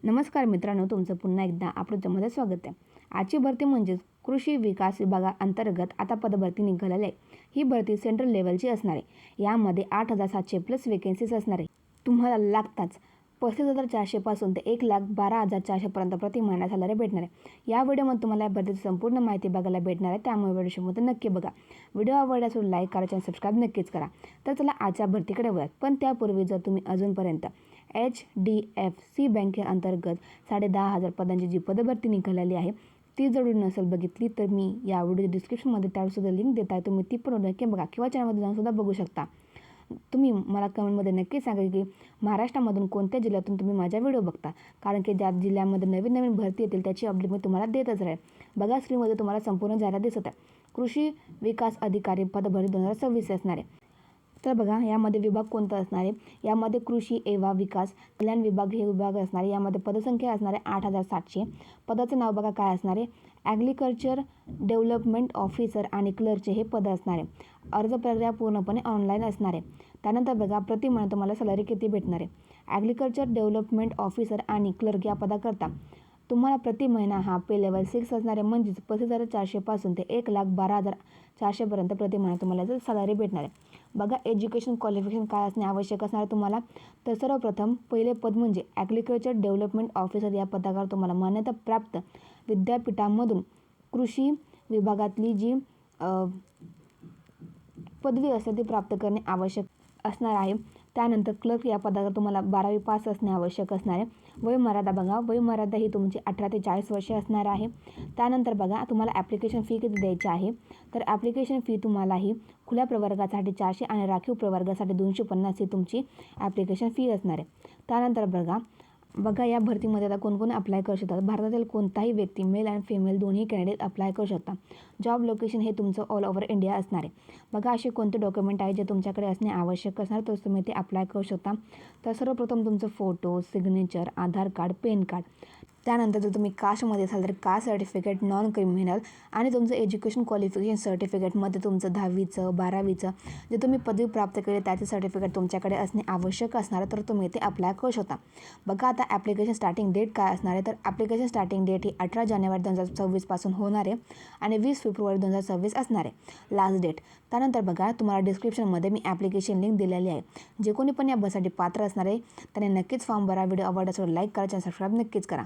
नमस्कार मित्रांनो, तुमचं पुन्हा एकदा आपल्या स्वागत आहे। आजची भरती म्हणजेच कृषी विकास विभागाअंतर्गत आता पदभरती निघालेली आहे। ही भरती सेंट्रल लेवलची असणार आहे। यामध्ये 8,700 प्लस वेकेन्सीज असणार आहे। तुम्हाला लागताच 35,400 पासून ते 1,12,400 पर्यंत प्रति महिना सॅलरी भेटणार आहे। या व्हिडिओमध्ये तुम्हाला या भरतीची संपूर्ण माहिती बघायला भेटणार आहे, त्यामुळे व्हिडिओ शेवटपर्यंत नक्की बघा। व्हिडिओ आवडल्यास लाईक करा आणि सबस्क्राईब नक्कीच करा। तर चला आजच्या भरतीकडे वळूयात। पण त्यापूर्वी जर तुम्ही अजूनपर्यंत HDFC बँकेअंतर्गत 10,500 पदांची जी पदभरती निघालेली आहे ती जरूर नसेल बघितली तर मी या व्हिडिओ डिस्क्रिप्शनमध्ये त्यावरसुद्धा लिंक देत आहे, तुम्ही ती पण नक्की बघा किंवा चॅनलमध्ये जाऊन सुद्धा बघू शकता। तुम्ही मला कमेंटमध्ये नक्की सांगा की महाराष्ट्रामधून कोणत्या जिल्ह्यातून तुम्ही माझा व्हिडिओ बघता, कारण की ज्या जिल्ह्यामध्ये नवीन भरती येतील त्याची अपडेट मी तुम्हाला देतच राहील। बघा, स्क्रीनमध्ये तुम्हाला संपूर्ण जाहिरात दिसत आहे। कृषी विकास अधिकारी पदभरती 2026 असणार आहे। तर बघा, यामध्ये विभाग कोणता असणार आहे, यामध्ये कृषी एवा विकास कल्याण विभाग हे विभाग असणार आहे। यामध्ये पदसंख्या असणार आहे 8,700। पदाचं नाव बघा काय असणार आहे, ॲग्रिकल्चर डेव्हलपमेंट ऑफिसर आणि क्लर्कचे हे पद असणार आहे। अर्ज प्रक्रिया पूर्णपणे ऑनलाईन असणार आहे। त्यानंतर बघा, प्रति महिना तुम्हाला सॅलरी किती भेटणार आहे। ॲग्रिकल्चर डेव्हलपमेंट ऑफिसर आणि क्लर्क या पदाकरता तुम्हाला प्रति महिना हा पे लेवल 6 असणार आहे, म्हणजेच 35,400 पासून ते 1,12,400 पर्यंत प्रति महिना तुम्हाला जर सॅलरी भेटणार आहे। बघा, एज्युकेशन क्वालिफिकेशन काय असणे आवश्यक असणार आहे तुम्हाला, तर सर्वप्रथम पहिले पद म्हणजे ॲग्रिकल्चर डेव्हलपमेंट ऑफिसर या पदावर तुम्हाला मान्यता प्राप्त विद्यापीठामधून कृषी विभागातली जी पदवी असते ती प्राप्त करणे आवश्यक असणार आहे। त्यानंतर क्लर्क या पदावर तुम्हाला 12वी पास असणे आवश्यक असणार आहे। वयोमर्यादा बघा, वयोमर्यादा ही तुमची 18 ते 40 वर्षे असणार आहे। त्यानंतर बघा, तुम्हाला ॲप्लिकेशन फी किती द्यायची आहे, तर ॲप्लिकेशन फी तुम्हाला ही खुल्या प्रवर्गासाठी 400 आणि राखीव प्रवर्गासाठी 250 ही तुमची ॲप्लिकेशन फी असणार आहे। त्यानंतर बघा या भरतीमध्ये आता कोण अप्लाय करू शकतात, भारतातील कोणताही व्यक्ती मेल आणि फिमेल दोन्ही कॅन्डिडेट अप्लाय करू शकता। जॉब लोकेशन हे तुमचं ऑल ओव्हर इंडिया असणार आहे। बघा, असे कोणते डॉक्युमेंट आहे जे तुमच्याकडे असणे आवश्यक असणार, तर तुम्ही ते अप्लाय करू शकता। तर सर्वप्रथम तुमचं फोटो, सिग्नेचर, आधार कार्ड, पॅन कार्ड, त्यानंतर जर तुम्ही कास्टमध्ये असाल तर कास्ट सर्टिफिकेट, नॉन क्रिमिनल आणि तुमचं एज्युकेशन क्वालिफिकेशन सर्टिफिकेटमध्ये तुमचं 10वीचं 12वीचं जे तुम्ही पदवी प्राप्त केली त्याचे सर्टिफिकेट तुमच्याकडे असणे आवश्यक असणार आहे, तर तुम्ही ते अप्लाय करू शकता। बघा, आता ॲप्लिकेशन स्टार्टिंग डेट काय असणार आहे, तर ॲप्लिकेशन स्टार्टिंग डेट ही 18 जानेवारी 2026 पासून होणार आहे आणि 20 फेब्रुवारी 2026 असणार आहे लास्ट डेट। त्यानंतर बघा, तुम्हाला डिस्क्रिप्शनमध्ये मी ॲप्लिकेशन लिंक दिलेली आहे। जे कोणी पण या बससाठी पात्र असणार आहे त्याने नक्कीच फॉर्म भरा। व्हिडिओ आवडला असेल लाईक करा आणि सबस्क्राईब नक्कीच करा।